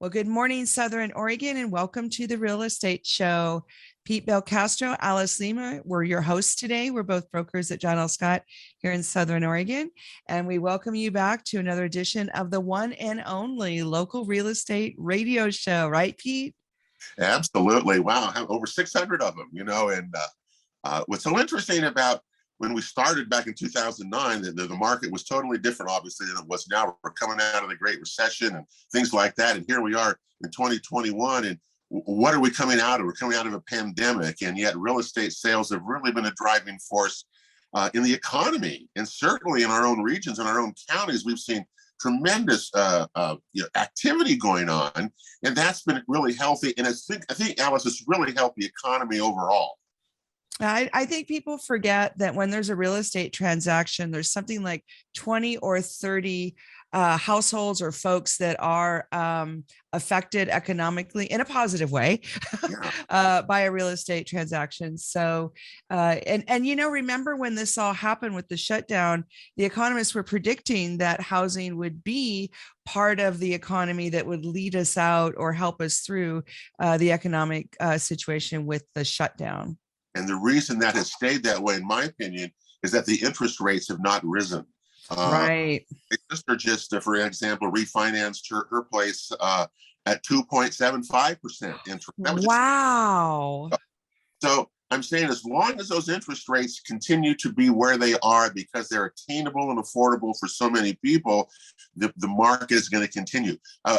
Well, good morning, Southern Oregon, and welcome to the Real Estate Show. Pete Belcastro, Alice Lima, we're your hosts today. We're both brokers at John L. Scott here in Southern Oregon, and we welcome you back to another edition of the one and only local real estate radio show, right, Pete? Absolutely. Wow. Over 600 of them, and what's so interesting about when we started back in 2009, the market was totally different, obviously, than it was now. We're coming out of the Great Recession and things like that. And here we are in 2021. And what are we coming out of? We're coming out of a pandemic. And yet real estate sales have really been a driving force in the economy. And certainly in our own regions, in our own counties, we've seen tremendous activity going on. And that's been really healthy. And I think, Alice, it's really helped the economy overall. I think people forget that when there's a real estate transaction, there's something like 20 or 30 households or folks that are affected economically in a positive way by a real estate transaction. So, remember when this all happened with the shutdown, the economists were predicting that housing would be part of the economy that would lead us out or help us through the economic situation with the shutdown. And the reason that has stayed that way, in my opinion, is that the interest rates have not risen. Right. My sister just, for example, refinanced her place at 2.75% interest. Wow. So I'm saying as long as those interest rates continue to be where they are because they're attainable and affordable for so many people, the market is going to continue.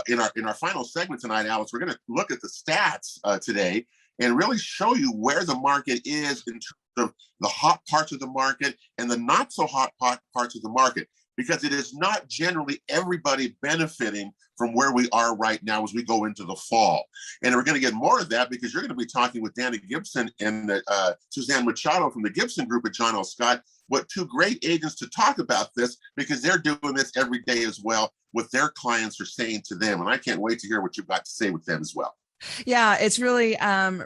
In our final segment tonight, Alice, we're going to look at the stats today and really show you where the market is in terms of the hot parts of the market and the not so hot parts of the market, because it is not generally everybody benefiting from where we are right now as we go into the fall. And we're going to get more of that because you're going to be talking with Danna Gibson and Suzanne Mihocko from the Gibson Group at John L. Scott. What two great agents to talk about this, because they're doing this every day as well, what their clients are saying to them. And I can't wait to hear what you've got to say with them as well. Yeah, it's really,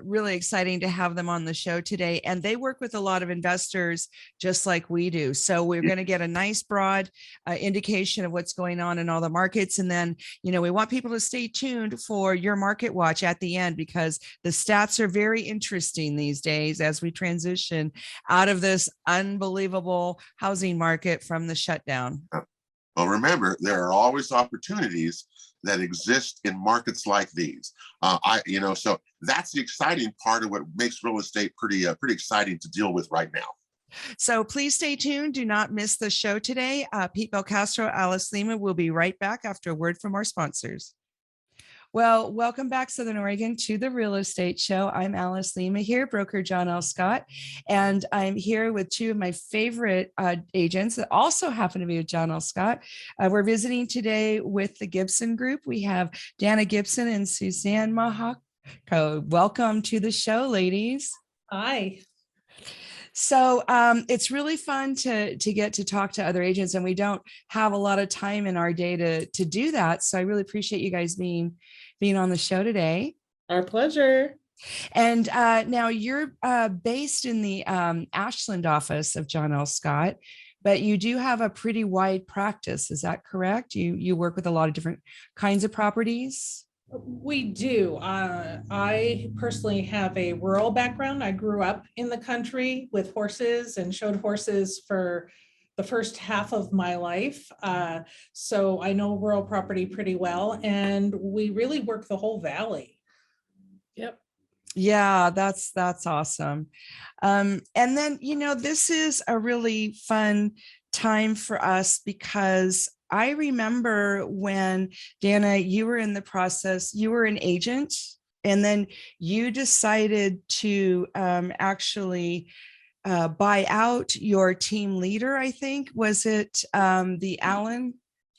really exciting to have them on the show today. And they work with a lot of investors just like we do. So we're going to get a nice broad indication of what's going on in all the markets. And then, we want people to stay tuned for your market watch at the end, because the stats are very interesting these days as we transition out of this unbelievable housing market from the shutdown. Well, remember, there are always opportunities that exist in markets like these. So that's the exciting part of what makes real estate pretty exciting to deal with right now. So please stay tuned. Do not miss the show today. Pete Belcastro, Alice Lima will be right back after a word from our sponsors. Well, welcome back, Southern Oregon, to the Real Estate Show. I'm Alice Lima here, broker John L. Scott, and I'm here with two of my favorite agents that also happen to be with John L. Scott. We're visiting today with the Gibson Group. We have Danna Gibson and Suzanne Mihocko. Welcome to the show, ladies. Hi. So it's really fun to get to talk to other agents, and we don't have a lot of time in our day to do that. So I really appreciate you guys being on the show today. Our pleasure. And now you're based in the Ashland office of John L. Scott, but you do have a pretty wide practice. Is that correct? You work with a lot of different kinds of properties? We do. I personally have a rural background. I grew up in the country with horses and showed horses for the first half of my life. So I know rural property pretty well, and we really work the whole valley. Yep. Yeah, that's awesome. And then, this is a really fun time for us because I remember when, Danna, you were in the process, you were an agent, and then you decided to actually buy out your team leader, I think. Was it the Allen?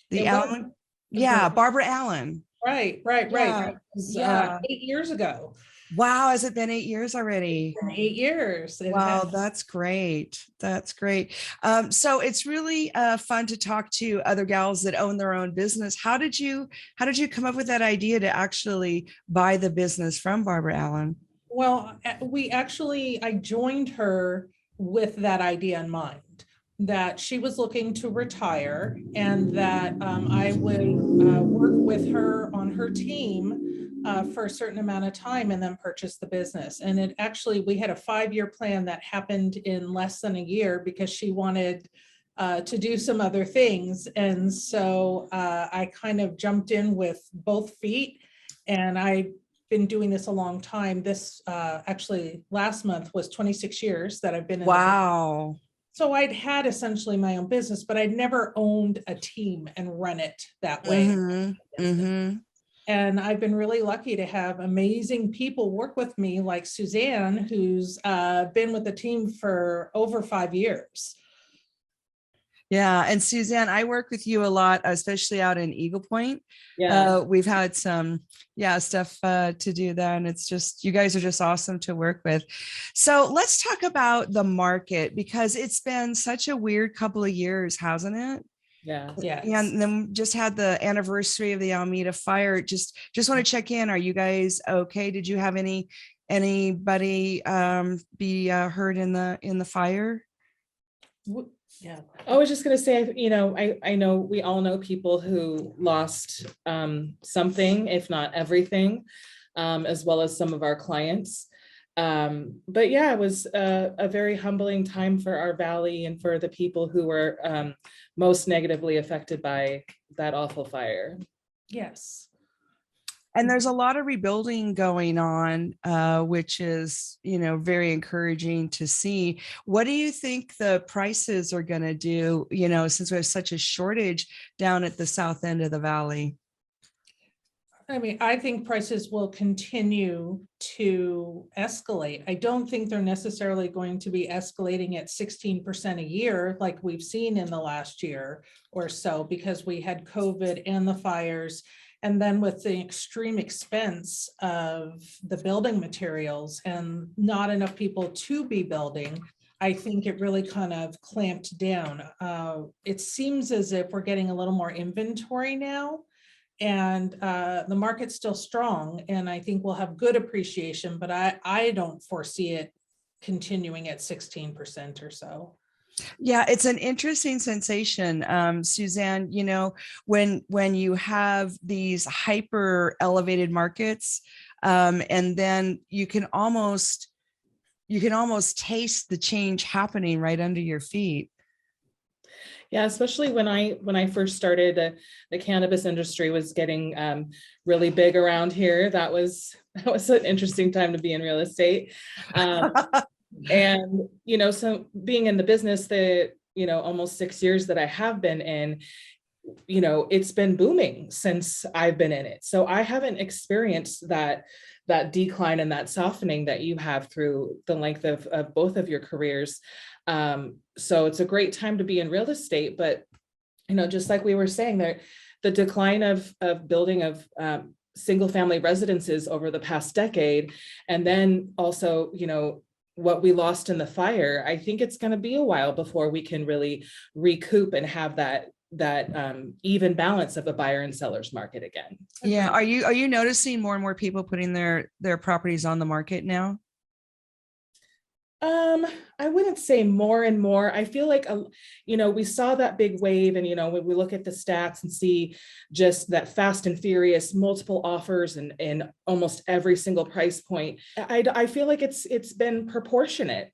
Yeah, Barbara Allen. Right. Yeah. 8 years ago. Wow, has it been 8 years already? 8 years. Wow, that's great. That's great. So it's really fun to talk to other gals that own their own business. How did you come up with that idea to actually buy the business from Barbara Allen? Well, I joined her with that idea in mind. that she was looking to retire and that I would work with her on her team for a certain amount of time and then purchase the business. And it actually, we had a 5-year plan that happened in less than a year because she wanted to do some other things. And so I kind of jumped in with both feet, and I've been doing this a long time. This actually last month was 26 years that I've been in. Wow. So I'd had essentially my own business, but I'd never owned a team and run it that way. And I've been really lucky to have amazing people work with me, like Suzanne, who's been with the team for over 5 years. Yeah. And Suzanne, I work with you a lot, especially out in Eagle Point. Yeah. We've had some, stuff to do there. And it's just, you guys are just awesome to work with. So let's talk about the market, because it's been such a weird couple of years, hasn't it? Yeah. Yes. And then just had the anniversary of the Alameda fire. Just want to check in. Are you guys okay? Did you have anybody be hurt in the fire? Yeah. I was just gonna say, I know we all know people who lost something, if not everything, as well as some of our clients. But yeah, it was a very humbling time for our valley and for the people who were most negatively affected by that awful fire. Yes. And there's a lot of rebuilding going on, which is, very encouraging to see. What do you think the prices are going to do, since we have such a shortage down at the south end of the valley? I mean, I think prices will continue to escalate. I don't think they're necessarily going to be escalating at 16% a year like we've seen in the last year or so, because we had COVID and the fires. And then with the extreme expense of the building materials and not enough people to be building, I think it really kind of clamped down. It seems as if we're getting a little more inventory now, and the market's still strong, and I think we'll have good appreciation, but I don't foresee it continuing at 16% or so. Yeah, it's an interesting sensation, Suzanne. When you have these hyper elevated markets, and then you can almost taste the change happening right under your feet. Yeah, especially when I first started, the cannabis industry was getting really big around here. That was an interesting time to be in real estate. And, so being in the business that, almost 6 years that I have been in, it's been booming since I've been in it. So I haven't experienced that decline and that softening that you have through the length of both of your careers. So it's a great time to be in real estate, but, just like we were saying there, the decline of building of single family residences over the past decade, and then also, what we lost in the fire, I think it's going to be a while before we can really recoup and have that even balance of a buyer and seller's market again. Yeah. Are you noticing more and more people putting their properties on the market now? I wouldn't say more and more. I feel like, we saw that big wave, and, when we look at the stats and see just that fast and furious multiple offers and almost every single price point, I feel like it's been proportionate,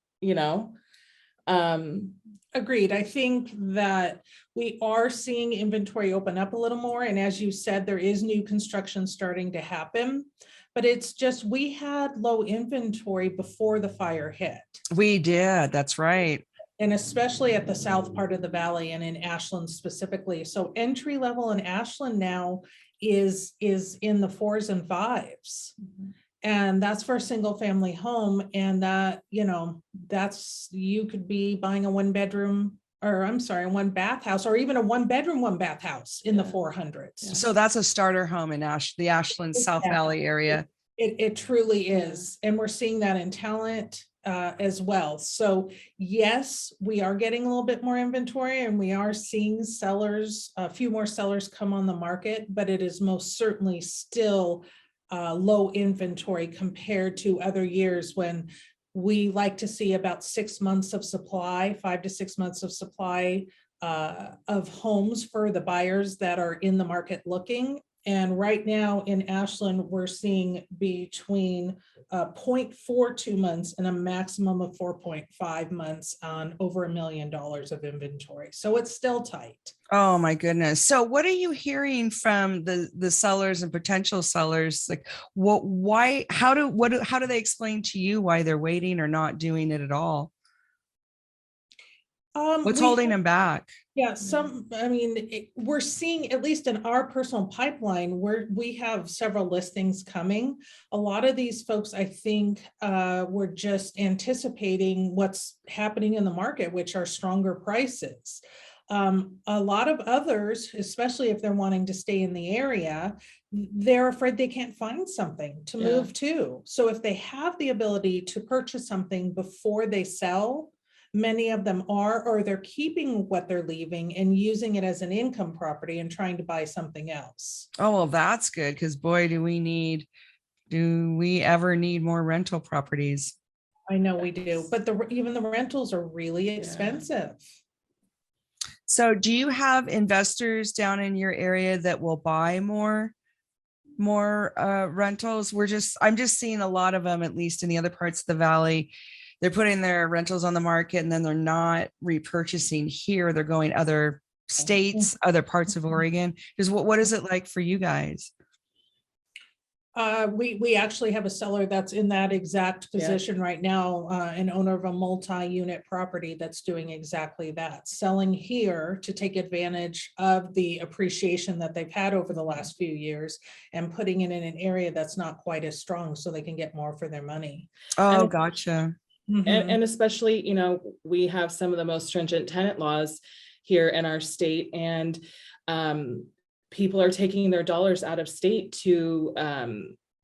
Agreed. I think that we are seeing inventory open up a little more. And as you said, there is new construction starting to happen, but it's just, we had low inventory before the fire hit. We did. That's right. And especially at the south part of the valley and in Ashland specifically. So entry level in Ashland now is in the 4s and 5s. Mm-hmm. And that's for a single family home. And you could be buying a 1-bedroom, or I'm sorry, a 1-bath house, or even a 1-bedroom, 1-bath house in the 400s. So that's a starter home in the Ashland South Valley area. It truly is. And we're seeing that in talent as well. So yes, we are getting a little bit more inventory, and we are seeing a few more sellers come on the market, but it is most certainly still low inventory compared to other years when we like to see about 6 months of supply, 5 to 6 months of supply of homes for the buyers that are in the market looking. And right now in Ashland, we're seeing between 0.42 months and a maximum of 4.5 months on over $1 million of inventory. So it's still tight. Oh my goodness. So what are you hearing from the sellers and potential sellers? Like how do they explain to you why they're waiting or not doing it at all? What's holding them back? Yeah, we're seeing, at least in our personal pipeline, where we have several listings coming. A lot of these folks, I think, were just anticipating what's happening in the market, which are stronger prices. A lot of others, especially if they're wanting to stay in the area, they're afraid they can't find something to move to. So if they have the ability to purchase something before they sell, many of them are, or they're keeping what they're leaving and using it as an income property and trying to buy something else. Oh, well, that's good, because boy, do we ever need more rental properties? I know we do, but even the rentals are really expensive. So do you have investors down in your area that will buy more rentals? I'm just seeing a lot of them, at least in the other parts of the valley. They're putting their rentals on the market and then they're not repurchasing here. They're going other states, other parts of Oregon. What is it like for you guys? We actually have a seller that's in that exact position right now, an owner of a multi-unit property that's doing exactly that, selling here to take advantage of the appreciation that they've had over the last few years and putting it in an area that's not quite as strong so they can get more for their money. Oh, gotcha. And especially, we have some of the most stringent tenant laws here in our state, and people are taking their dollars out of state to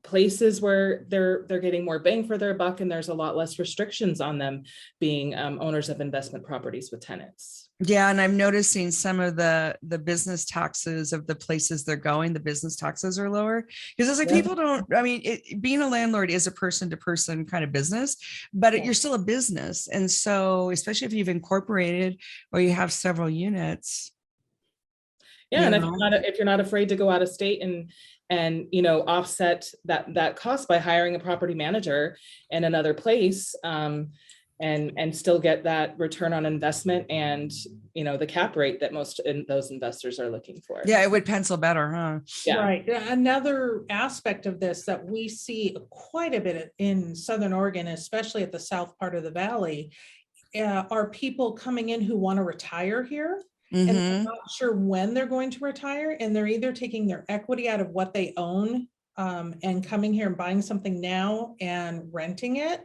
places where they're getting more bang for their buck, and there's a lot less restrictions on them being owners of investment properties with tenants. Yeah, and I'm noticing some of the business taxes of the places they're going, the business taxes are lower, because it's like people don't, being a landlord is a person to person kind of business, but you're still a business. And so, especially if you've incorporated or you have several units. Yeah, and if you're not afraid to go out of state and offset that cost by hiring a property manager in another place, and still get that return on investment and the cap rate that most those investors are looking for. Yeah, it would pencil better, huh? Yeah. Right. Another aspect of this that we see quite a bit in Southern Oregon, especially at the south part of the valley, are people coming in who want to retire here. And they're not sure when they're going to retire, and they're either taking their equity out of what they own and coming here and buying something now and renting it,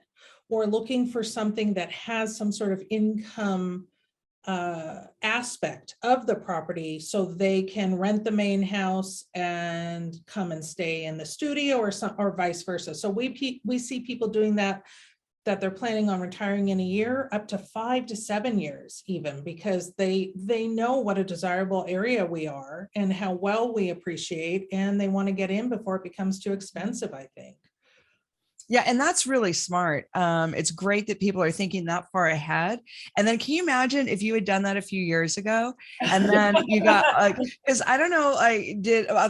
or looking for something that has some sort of income aspect of the property so they can rent the main house and come and stay in the studio, or vice versa. So we see people doing that they're planning on retiring in a year, up to 5 to 7 years even, because they know what a desirable area we are and how well we appreciate, and they want to get in before it becomes too expensive, I think. Yeah, and that's really smart. It's great that people are thinking that far ahead. And then can you imagine if you had done that a few years ago, and then you got because I don't know, I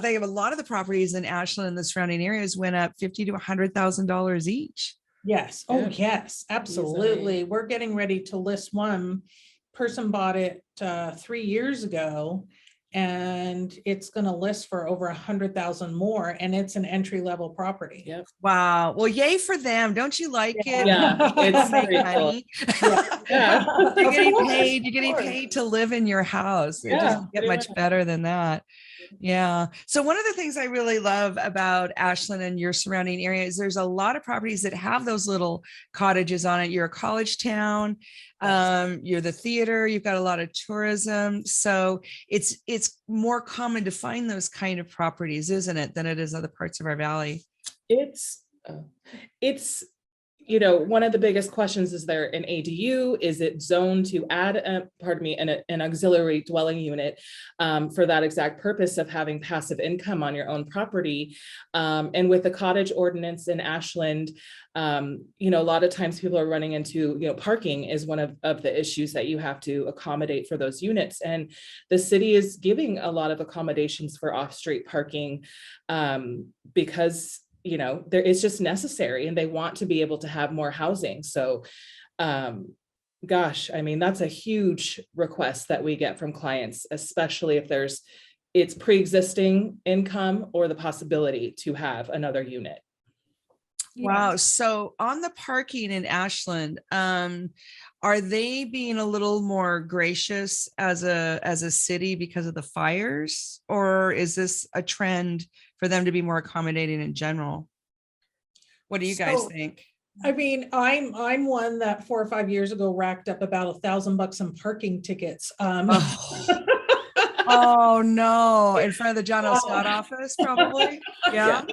think a lot of the properties in Ashland and the surrounding areas went up $50,000 to $100,000 each. Yes. Oh, yes, absolutely. Easily. We're getting ready to list one. Person bought it 3 years ago, and it's going to list for over 100,000 more, and it's an entry-level property. Yep. Wow. Well, yay for them. Don't you like it? Yeah, it's make money. Yeah. You're getting paid to live in your house. It doesn't get much better than that. Yeah. So one of the things I really love about Ashland and your surrounding area is there's a lot of properties that have those little cottages on it. You're a college town. You're the theater. You've got a lot of tourism. So it's more common to find those kind of properties, isn't it, than it is other parts of our valley? It's you know, one of the biggest questions, is there an ADU? Is it zoned to add, an auxiliary dwelling unit for that exact purpose of having passive income on your own property? And with the cottage ordinance in Ashland, you know, a lot of times people are running into, you know, parking is one of the issues that you have to accommodate for those units. And the city is giving a lot of accommodations for off-street parking because, you know, it's just necessary, and they want to be able to have more housing. So, gosh, I mean, that's a huge request that we get from clients, especially if it's pre-existing income or the possibility to have another unit. Wow. So on the parking in Ashland, are they being a little more gracious as a city because of the fires, or is this a trend for them to be more accommodating in general? What do you guys think? I mean, I'm one that 4 or 5 years ago racked up about $1,000 in parking tickets. Oh no, in front of the John L. Scott office, probably. Yeah.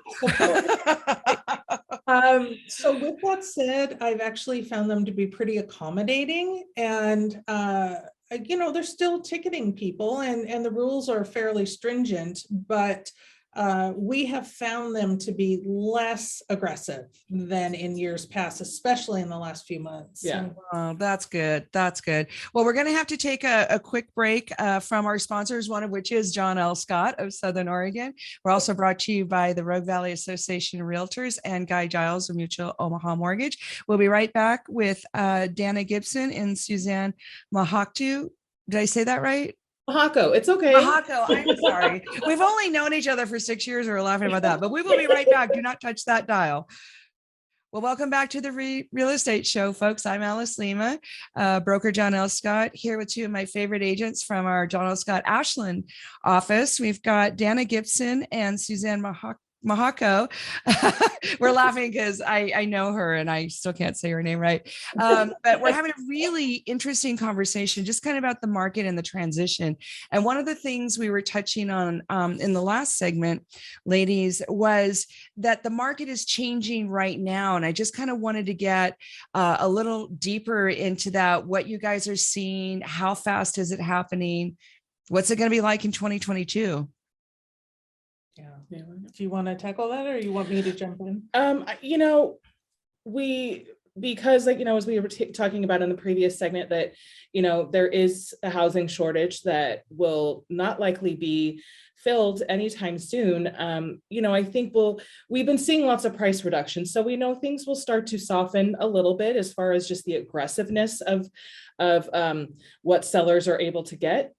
So with that said, I've actually found them to be pretty accommodating, and you know, they're still ticketing people, and the rules are fairly stringent, but we have found them to be less aggressive than in years past, especially in the last few months. Yeah. Oh, that's good. That's good. Well, we're going to have to take a quick break from our sponsors, one of which is John L. Scott of Southern Oregon. We're also brought to you by the Rogue Valley Association of Realtors and Guy Giles of Mutual Omaha Mortgage. We'll be right back with Danna Gibson and Suzanne Mihocko. Did I say that right? Mihocko, it's okay. Mihocko, I'm sorry. We've only known each other for 6 years. We're laughing about that, but we will be right back. Do not touch that dial. Well, welcome back to the Real Estate Show, folks. I'm Alice Lima, broker John L. Scott, here with two of my favorite agents from our John L. Scott Ashland office. We've got Danna Gibson and Suzanne Mihocko. We're laughing because I know her and I still can't say her name right. But we're having a really interesting conversation just kind of about the market and the transition. And one of the things we were touching on in the last segment, ladies, was that the market is changing right now. And I just kind of wanted to get a little deeper into that, what you guys are seeing, how fast is it happening? What's it going to be like in 2022? Yeah. Do you want to tackle that, or you want me to jump in? You know, because, like, you know, as we were talking about in the previous segment, that, you know, there is a housing shortage that will not likely be filled anytime soon. You know, I think we've been seeing lots of price reductions, so we know things will start to soften a little bit as far as just the aggressiveness of what sellers are able to get.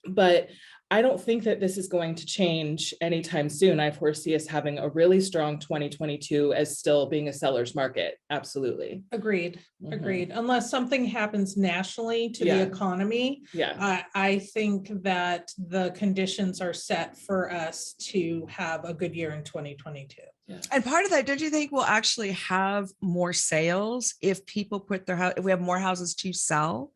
But I don't think that this is going to change anytime soon. I foresee us having a really strong 2022 as still being a seller's market. Absolutely. Agreed. Mhm. Agreed. Unless something happens nationally to the economy, I think that the conditions are set for us to have a good year in 2022. Yeah. And part of that, don't you think we'll actually have more sales if people put their house, if we have more houses to sell,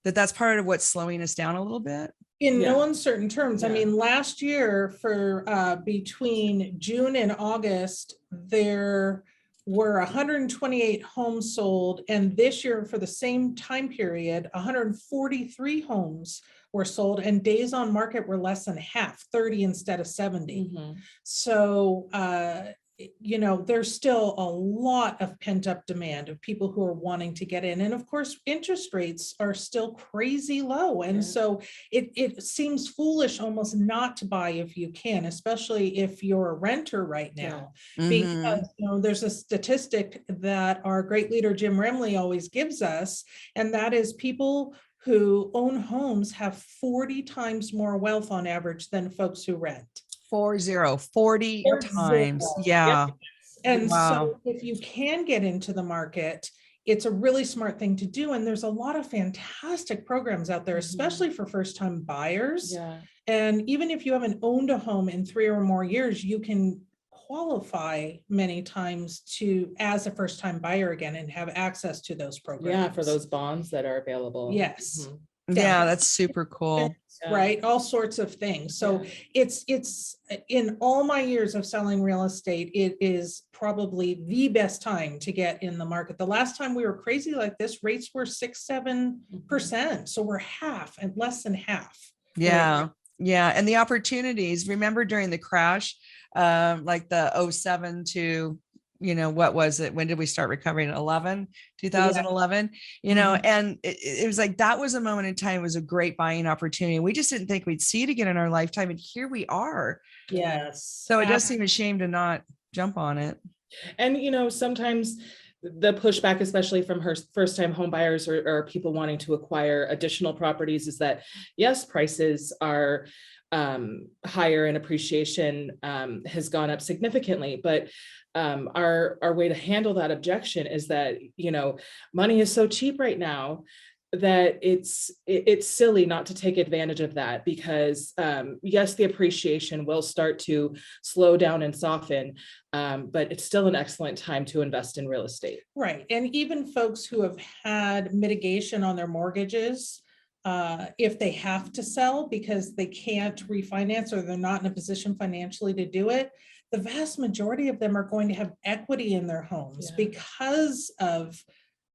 that's part of what's slowing us down a little bit? In no uncertain terms. I mean, last year for between June and August, there were 128 homes sold. And this year for the same time period, 143 homes were sold, and days on market were less than half, 30 instead of 70. Mm-hmm. So, you know, there's still a lot of pent up demand of people who are wanting to get in. And of course, interest rates are still crazy low. And so it seems foolish almost not to buy if you can, especially if you're a renter right now. Because, you know, there's a statistic that our great leader, Jim Remley, always gives us, and that is people who own homes have 40 times more wealth on average than folks who rent. 40 times. Yeah. And so if you can get into the market, it's a really smart thing to do. And there's a lot of fantastic programs out there, especially for first-time buyers. And even if you haven't owned a home in 3 or more years, you can qualify many times as a first-time buyer again and have access to those programs. Yeah, for those bonds that are available. Yes. Yeah, that's super cool. Right, all sorts of things. So it's in all my years of selling real estate, it is probably the best time to get in the market. The last time we were crazy like this, rates were 6-7%. So we're half and less than half. Yeah. Yeah. And the opportunities, remember during the crash, like the '07 to, what was it? When did we start recovering? 2011, and it was like, that was a moment in time. It was a great buying opportunity. We just didn't think we'd see it again in our lifetime. And here we are. Yes. So it does seem a shame to not jump on it. And, sometimes the pushback, especially from her first-time home buyers or people wanting to acquire additional properties, is that yes, prices are higher and appreciation has gone up significantly, but our way to handle that objection is that money is so cheap right now that it's silly not to take advantage of that, because yes, the appreciation will start to slow down and soften, but it's still an excellent time to invest in real estate. Right. And even folks who have had mitigation on their mortgages, if they have to sell because they can't refinance or they're not in a position financially to do it, the vast majority of them are going to have equity in their homes because of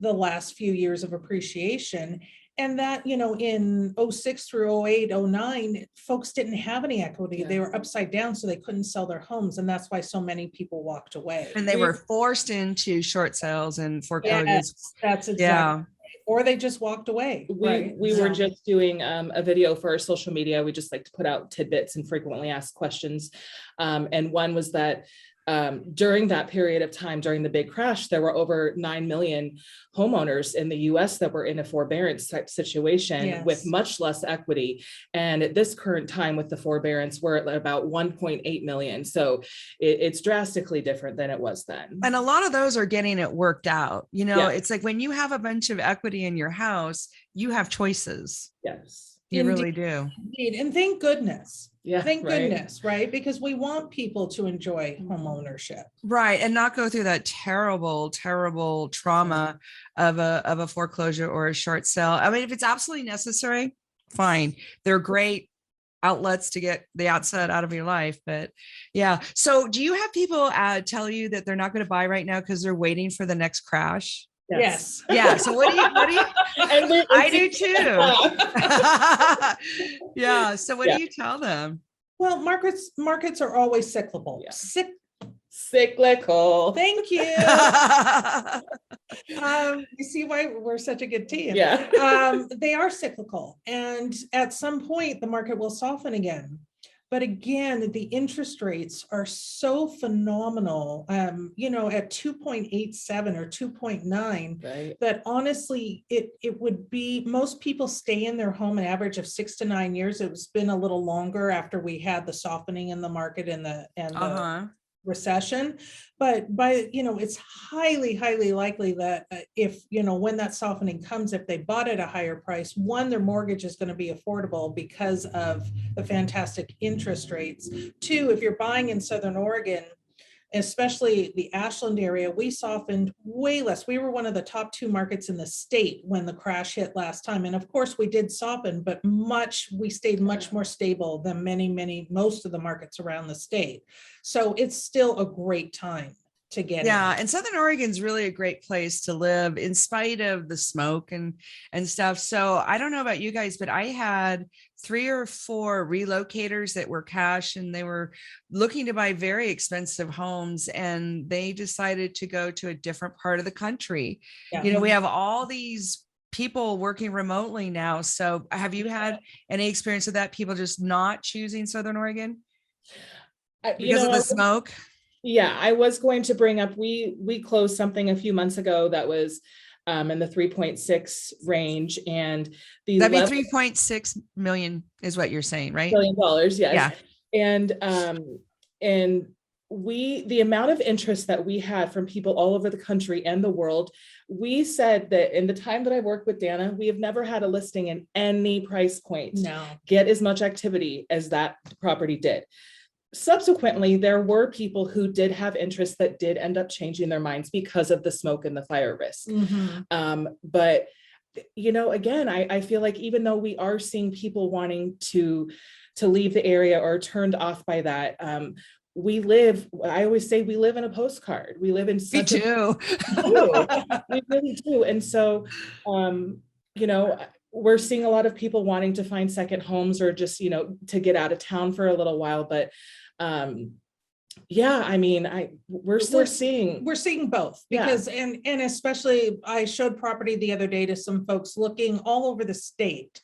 the last few years of appreciation. And that, in 06 through 08, 09, folks didn't have any equity. They were upside down, so they couldn't sell their homes. And that's why so many people walked away. And they were forced into short sales and foreclosures. Yes, that's exactly. Or they just walked away. We were just doing a video for our social media. We just like to put out tidbits and frequently asked questions. And one was that during that period of time, during the big crash, there were over 9 million homeowners in the US that were in a forbearance type situation with much less equity. And at this current time with the forbearance, we're at about 1.8 million. So it's drastically different than it was then. And a lot of those are getting it worked out. It's like when you have a bunch of equity in your house, you have choices. Yes. You really do. Indeed. And thank goodness. Yeah. Thank goodness, right? Because we want people to enjoy home ownership. Right. And not go through that terrible, terrible trauma of a foreclosure or a short sale. I mean, if it's absolutely necessary, fine. They're great outlets to get the outside out of your life. But yeah. So do you have people tell you that they're not going to buy right now because they're waiting for the next crash? Yes. Yeah. So what do you I do too. Yeah. So what do you tell them? Well, markets are always cyclical. Cyclical. Thank you. You see why we're such a good team. Yeah. They are cyclical. And at some point the market will soften again. But again, the interest rates are so phenomenal, at 2.87 or 2.9, that honestly, it would be, most people stay in their home an average of 6 to 9 years. It's been a little longer after we had the softening in the market and the recession. But it's highly, highly likely that if, when that softening comes, if they bought at a higher price, one, their mortgage is going to be affordable because of the fantastic interest rates. Two, if you're buying in Southern Oregon, especially the Ashland area, we softened way less. We were one of the top 2 markets in the state when the crash hit last time. And of course we did soften, but we stayed much more stable than most of the markets around the state. So it's still a great time to get in. And Southern Oregon's really a great place to live in spite of the smoke and stuff. So I don't know about you guys, but I had 3 or 4 relocators that were cash and they were looking to buy very expensive homes and they decided to go to a different part of the country. We have all these people working remotely now. So have you had any experience with that? People just not choosing Southern Oregon because of the smoke? Yeah, I was going to bring up, we closed something a few months ago that was in the 3.6 range, and that'd be 3.6 million is what you're saying, right? $1 billion, yes. Yeah. And the amount of interest that we had from people all over the country and the world, we said that in the time that I worked with Danna, we have never had a listing in any price point get as much activity as that property did. Subsequently, there were people who did have interest that did end up changing their minds because of the smoke and the fire risk. But again, I feel like even though we are seeing people wanting to leave the area or turned off by that, I always say we live in a postcard. We live in such Me too. we really do. And so, we're seeing a lot of people wanting to find second homes or just, to get out of town for a little while. But yeah, I mean, we're seeing both because, and especially I showed property the other day to some folks looking all over the state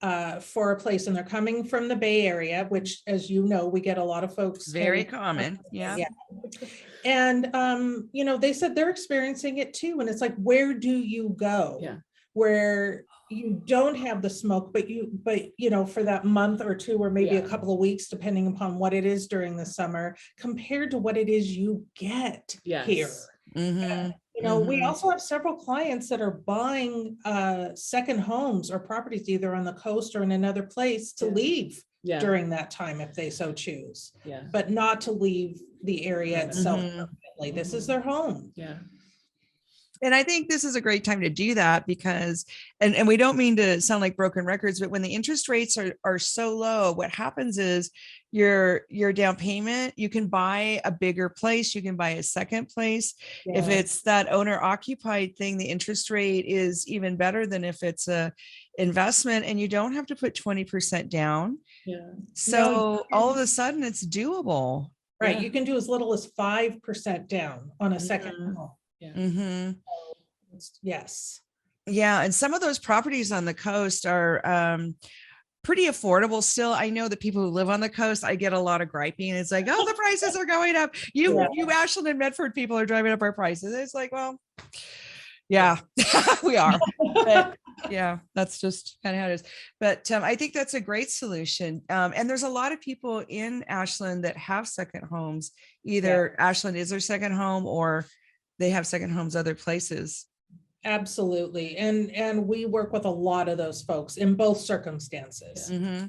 for a place, and they're coming from the Bay Area, which, as you know, we get a lot of folks. Very common. Yeah. And, they said they're experiencing it too. And it's like, where do you go? Yeah. Where you don't have the smoke, but for that month or two, or maybe a couple of weeks, depending upon what it is during the summer, compared to what it is you get here. Mm-hmm. We also have several clients that are buying second homes or properties either on the coast or in another place to leave during that time if they so choose, but not to leave the area itself. This is their home. Yeah. And I think this is a great time to do that because, and we don't mean to sound like broken records, but when the interest rates are so low, what happens is your down payment, you can buy a bigger place, you can buy a second place. Yeah. If it's that owner occupied thing, the interest rate is even better than if it's a investment, and you don't have to put 20% down. Yeah. So all of a sudden it's doable. Right. Yeah. You can do as little as 5% down on a second home. Yeah. Mm-hmm. Yes. Yeah. And some of those properties on the coast are pretty affordable still. I know that people who live on the coast, I get a lot of griping. It's like, oh, the prices are going up. You Ashland and Medford people are driving up our prices. It's like, well, yeah, we are. But yeah, that's just kind of how it is. But I think that's a great solution. And there's a lot of people in Ashland that have second homes. Either Ashland is their second home or they have second homes other places. Absolutely. And we work with a lot of those folks in both circumstances. Mm-hmm.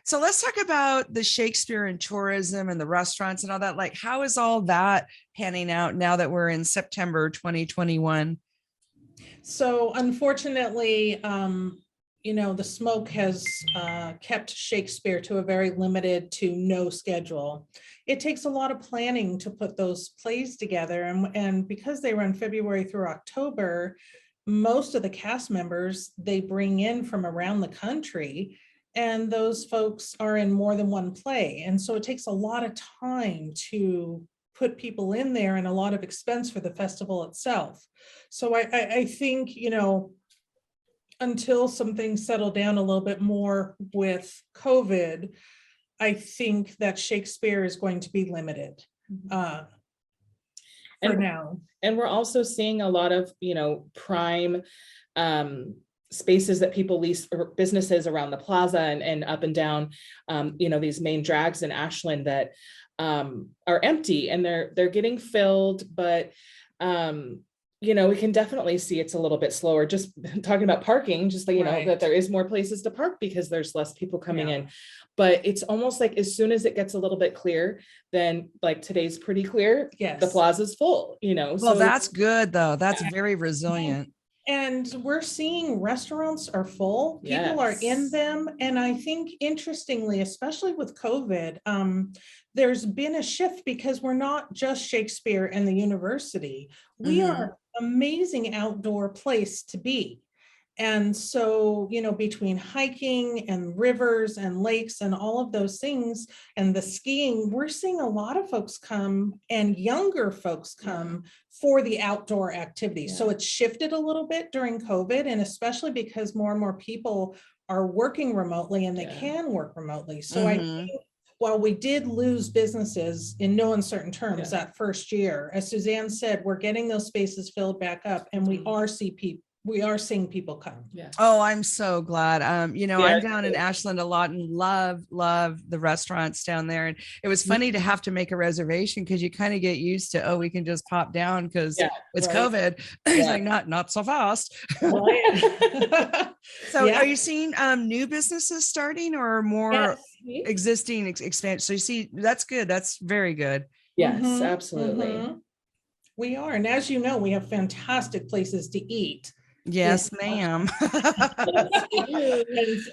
So let's talk about the Shakespeare and tourism and the restaurants and all that. Like, how is all that panning out now that we're in September 2021? So unfortunately, the smoke has kept Shakespeare to a very limited to no schedule. It takes a lot of planning to put those plays together. And because they run February through October, most of the cast members they bring in from around the country, and those folks are in more than one play. And so it takes a lot of time to put people in there and a lot of expense for the festival itself. So I think, until some things settle down a little bit more with COVID, I think that Shakespeare is going to be limited for now. And we're also seeing a lot of, prime spaces that people lease or businesses around the plaza and up and down, these main drags in Ashland that are empty, and they're getting filled, but we can definitely see it's a little bit slower. Just talking about parking, just like, that there is more places to park because there's less people coming in. But it's almost like as soon as it gets a little bit clear, then like today's pretty clear. Yes. The plaza's full, Well, so that's good though. That's very resilient. And we're seeing restaurants are full. People are in them. And I think interestingly, especially with COVID, there's been a shift because we're not just Shakespeare and the university. We are an amazing outdoor place to be. And so, between hiking and rivers and lakes and all of those things and the skiing, we're seeing a lot of folks come and younger folks come for the outdoor activities. So it's shifted a little bit during COVID, and especially because more and more people are working remotely and they can work remotely. So I think while we did lose businesses in no uncertain terms that first year, as Suzanne said, we're getting those spaces filled back up, and we are seeing people come. Oh, I'm so glad. I'm down in Ashland a lot and love the restaurants down there. And it was funny to have to make a reservation because you kind of get used to, we can just pop down because it's COVID. It's like not so fast. So are you seeing new businesses starting or more existing expansion? So you see, that's good. That's very good. Yes, absolutely. We are. And as you know, we have fantastic places to eat Yes, ma'am. Yes, we do.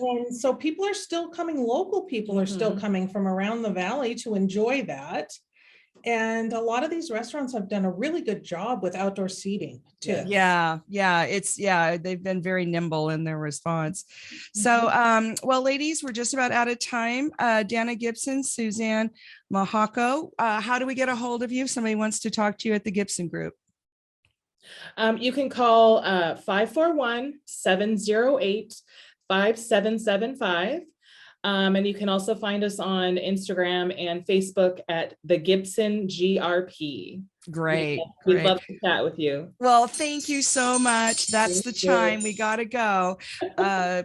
And so people are still coming, local people are still coming from around the valley to enjoy that. And a lot of these restaurants have done a really good job with outdoor seating too. Yeah, they've been very nimble in their response. So well, ladies, we're just about out of time. Danna Gibson, Suzanne Mihocko, how do we get a hold of you if somebody wants to talk to you at the Gibson Group? You can call 541-708-5775. And you can also find us on Instagram and Facebook at the Gibson GRP. Great. We'd love to chat with you. Well, thank you so much. That's the chime. We got to go.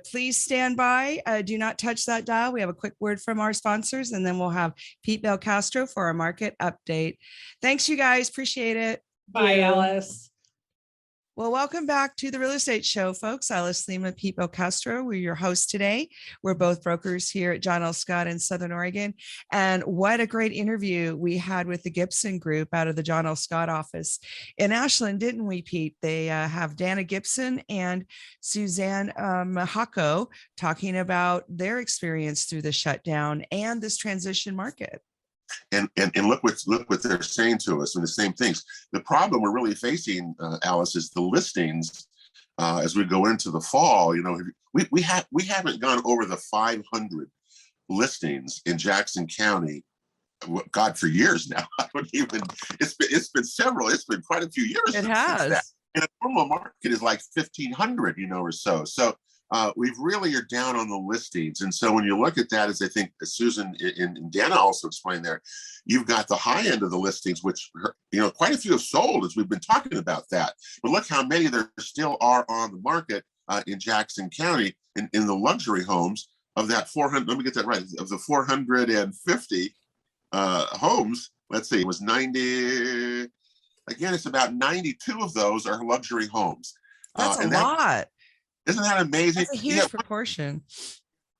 Please stand by. Do not touch that dial. We have a quick word from our sponsors, and then we'll have Pete Belcastro for our market update. Thanks, you guys. Appreciate it. Bye, Alice. Well, welcome back to the Real Estate Show, folks. Alice Lima, Pete Belcastro. We're your hosts today. We're both brokers here at John L. Scott in Southern Oregon. And what a great interview we had with the Gibson Group out of the John L. Scott office in Ashland, didn't we, Pete? They have Danna Gibson and Suzanne Mihocko talking about their experience through the shutdown and this transition market. And look what they're saying to us, and the same things. The problem we're really facing, Alice, is the listings as we go into the fall. You know, we haven't gone over the 500 listings in Jackson County, God, for years now. I don't even. It's been several. It's been quite a few years. It has. That. And a normal market is like 1,500, you know, or so. So. We've really are down on the listings. And so when you look at that, as I think Susan and Danna also explained there, you've got the high end of the listings, which, you know, quite a few have sold as we've been talking about that. But look how many there still are on the market in Jackson County in the luxury homes of that 400. Let me get that right. Of the 450 homes, let's see, it was 90. Again, it's about 92 of those are luxury homes. That's a lot. Isn't that amazing? That's a huge proportion.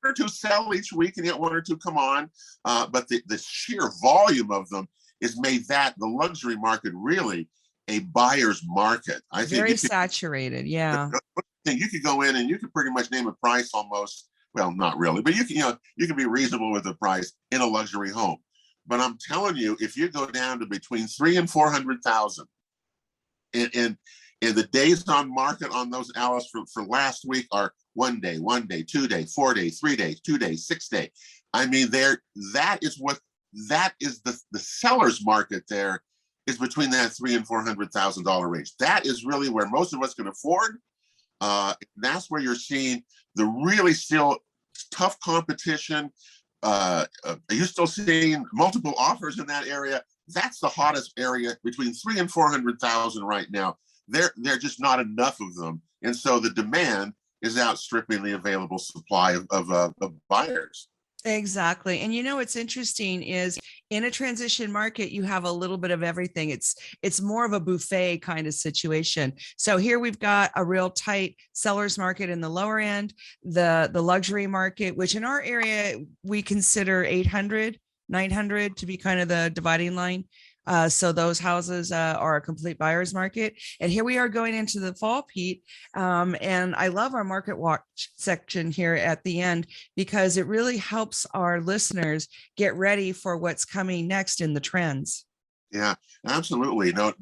One or two sell each week, and yet one or two come on. But the sheer volume of them has made that the luxury market really a buyer's market. I think very saturated. Yeah. You could go in and you could pretty much name a price almost. Well, not really, but you can be reasonable with the price in a luxury home. But I'm telling you, if you go down to between 300,000 and 400,000, and the days on market on those, Alice, for last week are 1 day, 2 day, 4 day, 3 days, 2 days, 6 day. I mean, that is the seller's market there is between that $300,000 and $400,000 range. That is really where most of us can afford. That's where you're seeing the really still tough competition. Are you still seeing multiple offers in that area? That's the hottest area, between 300,000 and 400,000 right now. They're just not enough of them, and so the demand is outstripping the available supply of buyers. Exactly. And you know what's interesting is in a transition market, you have a little bit of everything. It's more of a buffet kind of situation. So here we've got a real tight seller's market in the lower end, the luxury market, which in our area we consider 800, 900 to be kind of the dividing line. So those houses are a complete buyer's market. And here we are going into the fall, Pete. And I love our market watch section here at the end because it really helps our listeners get ready for what's coming next in the trends. Yeah, absolutely. No,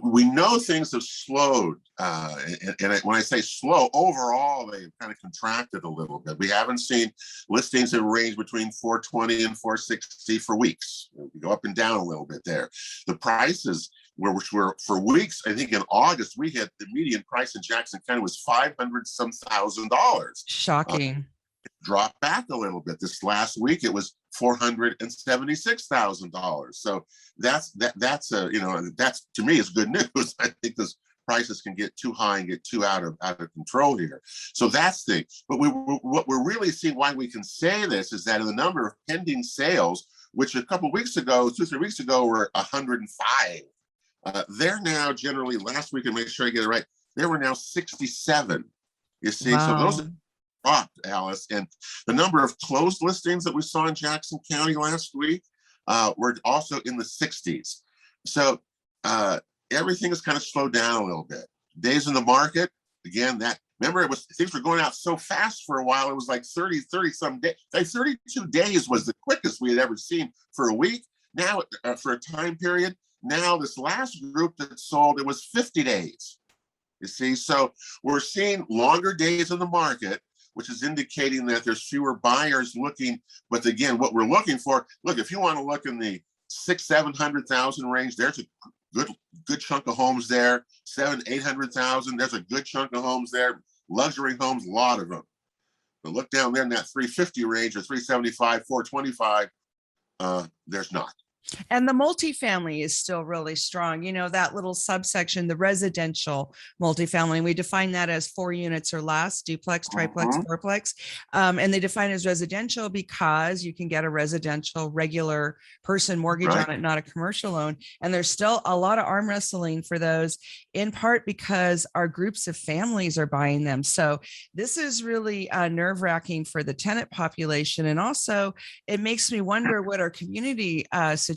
we know things have slowed. And when I say slow, overall, they've kind of contracted a little bit. We haven't seen listings that range between 420 and 460 for weeks. We go up and down a little bit there. The prices which were for weeks, I think in August, we had the median price in Jackson County was $500,000. Shocking. It dropped back a little bit. This last week, it was $476,000. So that's to me is good news. I think this prices can get too high and get too out of control here. So that's the thing. But what we're really seeing, why we can say this, is that in the number of pending sales, which a couple of weeks ago, 2-3 weeks ago, were 105. They're now generally, last week, and make sure I get it right, they were now 67. You see, wow. So those are dropped, Alice. And the number of closed listings that we saw in Jackson County last week were also in the 60s. So everything has kind of slowed down a little bit. Days in the market again, that, remember, things were going out so fast for a while. It was like 30 some days. Like 32 days was the quickest we had ever seen for a week. Now, for a time period, now this last group that sold, it was 50 days. You see, so we're seeing longer days in the market, which is indicating that there's fewer buyers looking. But again, what we're looking for, look, if you want to look in the 600,000-700,000 range, there's a good chunk of homes there. 700,000-800,000, there's a good chunk of homes there. Luxury homes, a lot of them. But look down there in that 350 range or 375, 425, there's not. And the multifamily is still really strong. You know, that little subsection, the residential multifamily, we define that as 4 units or less, duplex, triplex, fourplex. And they define it as residential because you can get a residential regular person mortgage on it, not a commercial loan. And there's still a lot of arm wrestling for those, in part because our groups of families are buying them. So this is really nerve wracking for the tenant population. And also it makes me wonder what our community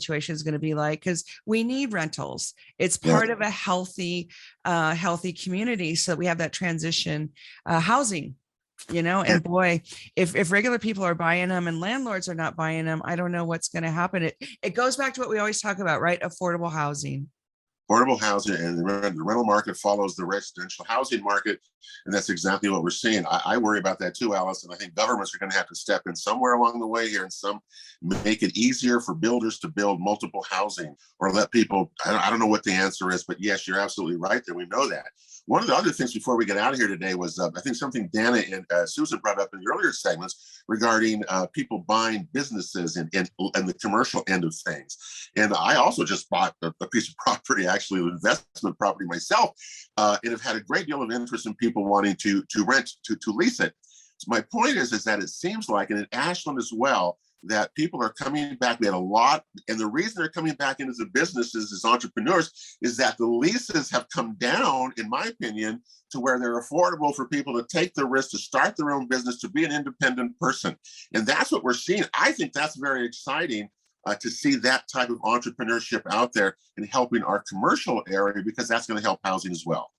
situation is going to be like, because we need rentals. It's part of a healthy community, so that we have that transition housing, you know. And boy, if regular people are buying them and landlords are not buying them, I don't know what's going to happen. It goes back to what we always talk about, right? Affordable housing. Affordable housing, and the rental market follows the residential housing market, and that's exactly what we're seeing. I worry about that too, Alice, and I think governments are going to have to step in somewhere along the way here and make it easier for builders to build multiple housing, or let people, I don't know what the answer is, but yes, you're absolutely right there. We know that. One of the other things before we get out of here today was, I think something Danna and Susan brought up in the earlier segments regarding people buying businesses and the commercial end of things. And I also just bought a piece of property, actually an investment property myself, and have had a great deal of interest in people wanting to rent, to lease it. So my point is that it seems like, and in Ashland as well, that people are coming back. We had a lot, and the reason they're coming back into the businesses as entrepreneurs is that the leases have come down, in my opinion, to where they're affordable for people to take the risk to start their own business, to be an independent person. And that's what we're seeing. I think that's very exciting to see that type of entrepreneurship out there and helping our commercial area, because that's going to help housing as well.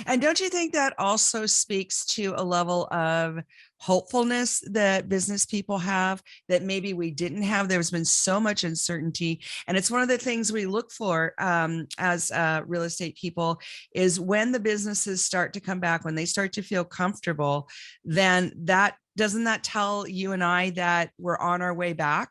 And don't you think that also speaks to a level of hopefulness that business people have that maybe we didn't have? There's been so much uncertainty. And it's one of the things we look for as real estate people, is when the businesses start to come back, when they start to feel comfortable, then doesn't that tell you and I that we're on our way back?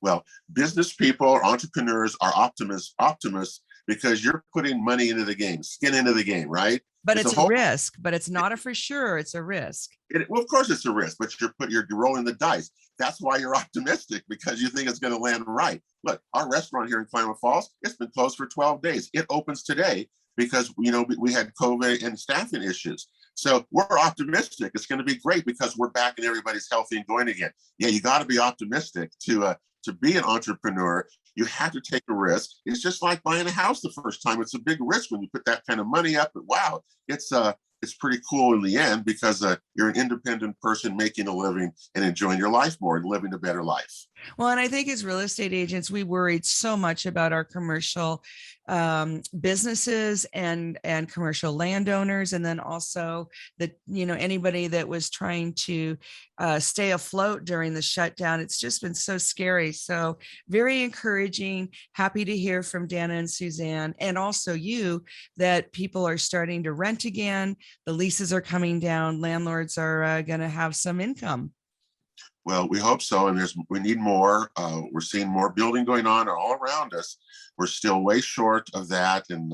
Well, business people, entrepreneurs are optimists because you're putting money into the game, skin into the game, right? But it's a risk, but it's not a for sure. It's a risk. Well, of course it's a risk, but you're rolling the dice. That's why you're optimistic, because you think it's going to land right. Look, our restaurant here in Klamath Falls, it's been closed for 12 days. It opens today because, you know, we had COVID and staffing issues. So we're optimistic. It's going to be great because we're back and everybody's healthy and going again. Yeah, you got to be optimistic to be an entrepreneur. You have to take a risk. It's just like buying a house the first time. It's a big risk when you put that kind of money up. But wow, it's pretty cool in the end, because you're an independent person making a living and enjoying your life more and living a better life. Well, and I think as real estate agents, we worried so much about our commercial businesses and commercial landowners, and then also anybody that was trying to stay afloat during the shutdown. It's just been so scary. So very encouraging. Happy to hear from Danna and Suzanne, and also you, that people are starting to rent again. The leases are coming down. Landlords are going to have some income. Well, we hope so, and we need more. We're seeing more building going on all around us. We're still way short of that, and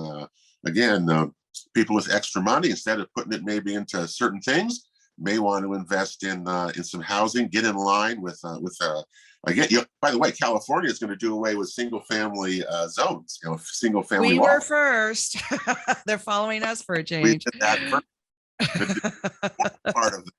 again, people with extra money, instead of putting it maybe into certain things, may want to invest in some housing, get in line with again. By the way, California is going to do away with single-family zones. Single-family. We were first. They're following us for a change. We did that first. Part of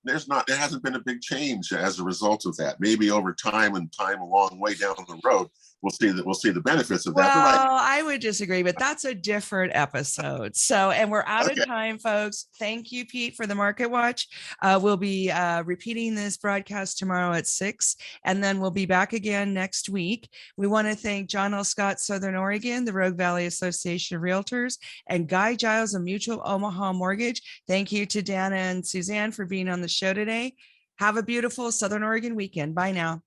there hasn't been a big change as a result of that. Maybe over time, and time a long way down the road, we'll see the benefits of that. Well, But I would disagree, but that's a different episode. So, and we're out Okay. of time, folks. Thank you, Pete, for the Market Watch. We'll be repeating this broadcast tomorrow at 6, and then we'll be back again next week. We want to thank John L. Scott, Southern Oregon, the Rogue Valley Association of Realtors, and Guy Giles of Mutual Omaha Mortgage. Thank you to Danna and Suzanne for being on the show today. Have a beautiful Southern Oregon weekend. Bye now.